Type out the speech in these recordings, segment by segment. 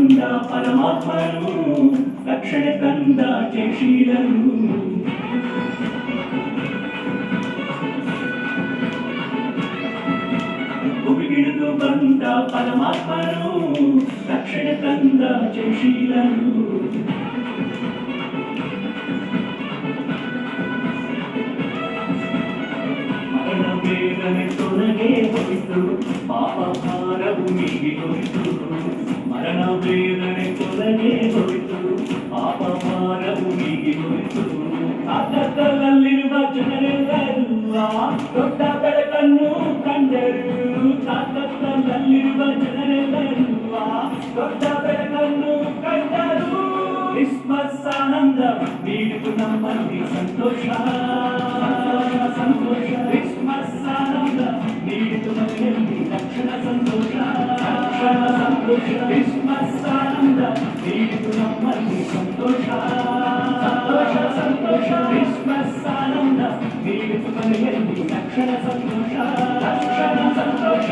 ಬಂದ ಪರಮಾತ್ಮನು ರಕ್ಷಣೆ ತಂದ ಜಯಶೀಲನು. ಭುವಿಗಿಳಿದು ಬಂದ ಪರಮಾತ್ಮನು ರಕ್ಷಣೆ ತಂದ ಜಯಶೀಲನು. ಮರಣ ಬೇಗನೆ ತೊಲಗೆ ಹೋಯಿತು, ಪಾಪ ಭಾರವು ನೀಗಿ ಹೋಯಿತು. ಮರಣ ಬೇಗನೆ ತೊಲಗೆ ಹೋಯಿತು, ಪಾಪ ಭಾರವು ನೀಗಿ ಹೋಯಿತು. ಕಾಕತ್ತಲಲ್ಲಿರುವ ಜನರೆಲ್ಲರೂ ದೊಡ್ಡ ಬೆಳಕನ್ನು ಕಂಡರು. ಕಾಕತ್ತಲಲ್ಲಿರುವ ಜನರೆಲ್ಲರೂ ದೊಡ್ಡ ಬೆಳಕನ್ನು ಕಂಡರು. ಕ್ರಿಸ್ಮಸ್ ಆನಂದ ನೀಡಿತು ನಮ್ಮಲ್ಲಿ ಸಂತೋಷ ಸಂತೋಷ. ಕ್ರಿಸ್ಮಸ್ ಆನಂದ ನೀಡಿತು ಮನೆಯಲ್ಲಿ ರಕ್ಷಣ ಸಂತೋಷ ರಕ್ಷಣ ಸಂತೋಷ. ಕ್ರಿಸ್ಮಸ್ ಆನಂದ ನೀಡಿತು ನಮ್ಮಲ್ಲಿ ಸಂತೋಷ ಸಂತೋಷ ಸಂತೋಷ. ಕ್ರಿಸ್ಮಸ್ ಆನಂದ ನೀಡಿತು ಮನೆಯಲ್ಲಿ ರಕ್ಷಣ ಸಂತೋಷ ರಕ್ಷಣ ಸಂತೋಷ.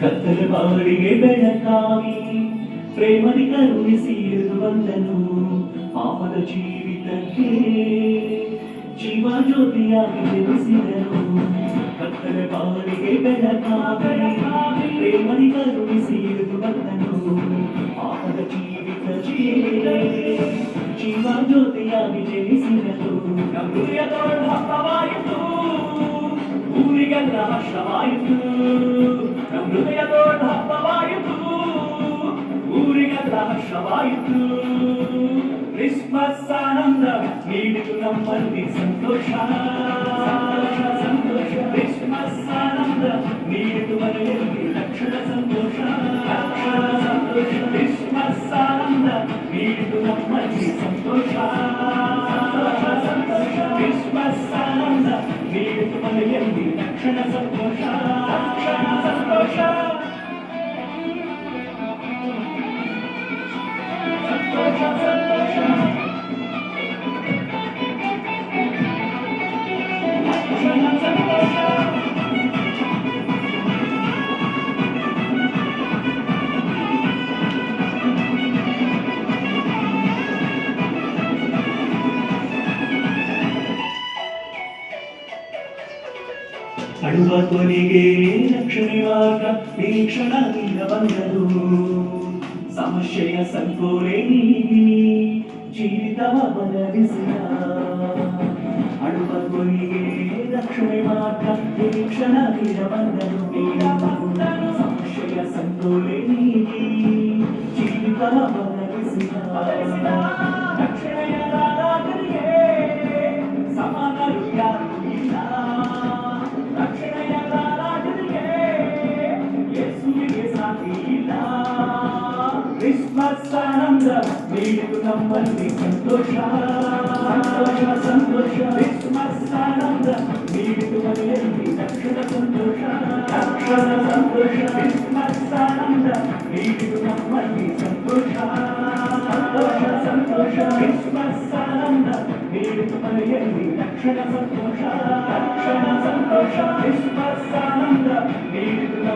ಕತ್ತಲ ಬಾಳಿಗೆ ಬೆಳಕಾಗಿ ಪ್ರೇಮದಿ ಕರುಣಿಸಿ ಇಳಿದು ಬಂದನು. ಪಾಪದ ಜೀವಿತಕ್ಕೆ ಜೀವ ಜ್ಯೋತಿಯಾಗಿ ಜನಿಸಿದನು. ಕತ್ತಲ ಬಾಳಿಗೆ ಬೆಳಕಾಗಿ ಪ್ರೇಮದಿ ಕರುಣಿಸಿ ಇಳಿದು ಬಂದನು. ಪಾಪದ ಜೀವಿತಕ್ಕೆ ಜೀವ ಜ್ಯೋತಿಯಾಗಿ ಜನಿಸಿದನು. ಹೃದಯದೊಳ ಹಬ್ಬವಾಯಿತು, ಊರಿಗೆಲ್ಲ ಹರ್ಷವಾಯಿತು. ಹೃದಯದೊಳ ಹಬ್ಬವಾಯಿತು, ಊರಿಗೆಲ್ಲ ಹರ್ಷವಾಯಿತು. ಕ್ರಿಸ್ಮಸ್ ಆನಂದ ನೀಡಿತು ನಮ್ಮಲ್ಲಿ ಸಂತೋಷ ಸಂತೋಷ ಸಂತೋಷ. ಕ್ರಿಸ್ಮಸ್ ಆನಂದ ನೀಡಿತು ಮನೆಯಲ್ಲಿ ರಕ್ಷಣ ಸಂತೋಷ ರಕ್ಷಣ ಸಂತೋಷ. ಕ್ರಿಸ್ಮಸ್ ಆನಂದ ನೀಡಿತು ನಮ್ಮಲ್ಲಿ ಸಂತೋಷ ಸಂತೋಷ ಸಂತೋಷ. ಕ್ರಿಸ್ಮಸ್ ಆನಂದ ನೀಡಿತು ಮನೆಯಲ್ಲಿ ರಕ್ಷಣ ಸಂತೋಷ ರಕ್ಷಣ ಸಂತೋಷ ಸಂತೋಷ ಸಂತೋಷ. ರಕ್ಷಣ ಸಂತೋಷ. ಅಳುವ ಕೊನೆಗೆ ರಕ್ಷಣೆ ಮಾರ್ಗ ನಿರೀಕ್ಷಣದಿಂದ ಬಂದರು. ಸಮಸ್ಯೆಯ ಸಂಕೋಲೆ ನೀಗಿ ಜೀವಿತವ ಬದಲಿಸಿದ. ಅಳುವ ಕೊನೆಗೆ ರಕ್ಷಣೆ ಮಾರ್ಗ ನಿರೀಕ್ಷಣದಿಂದ ಬಂದರು. ಸಮಸ್ಯೆಯ ಸಂಕೋಲೆ ನೀಗಿ ಜೀವಿತವ ಬದಲಿಸಿದ. ರಕ್ಷಣೆಯ ರಾಜನಿಗೆ ಸಮಾನರು ಯಾರು ಇಲ್ಲ. ರಕ್ಷಣೆಯ ರಾಜನಿಗೆ ಯೇಸುವಿಗೆ ಸಾಟಿ ಇಲ್ಲ. ಕ್ರಿಸ್ಮಸ್ ಆನಂದ ನೀಡಿತು ನಮ್ಮಲ್ಲಿ ಸಂತೋಷ ಸಂತೋಷ ಸಂತೋಷ. ಕ್ರಿಸ್ಮಸ್ ಆನಂದ ನೀಡಿತು ಮನೆಯಲ್ಲಿ ರಕ್ಷಣ ಸಂತೋಷ ರಕ್ಷಣ ಸಂತೋಷ. ಕ್ರಿಸ್ಮಸ್ ಆನಂದ ನೀಡಿತು ನಮ್ಮಲ್ಲಿ ಸಂತೋಷ ಸಂತೋಷ ಸಂತೋಷ. ಕ್ರಿಸ್ಮಸ್ ಆನಂದ ನೀಡಿತು ಮನೆಯಲ್ಲಿ ರಕ್ಷಣ ಸಂತೋಷ ರಕ್ಷಣ ಸಂತೋಷ. ಕ್ರಿಸ್ಮಸ್ ಆನಂದ ನೀಡಿತು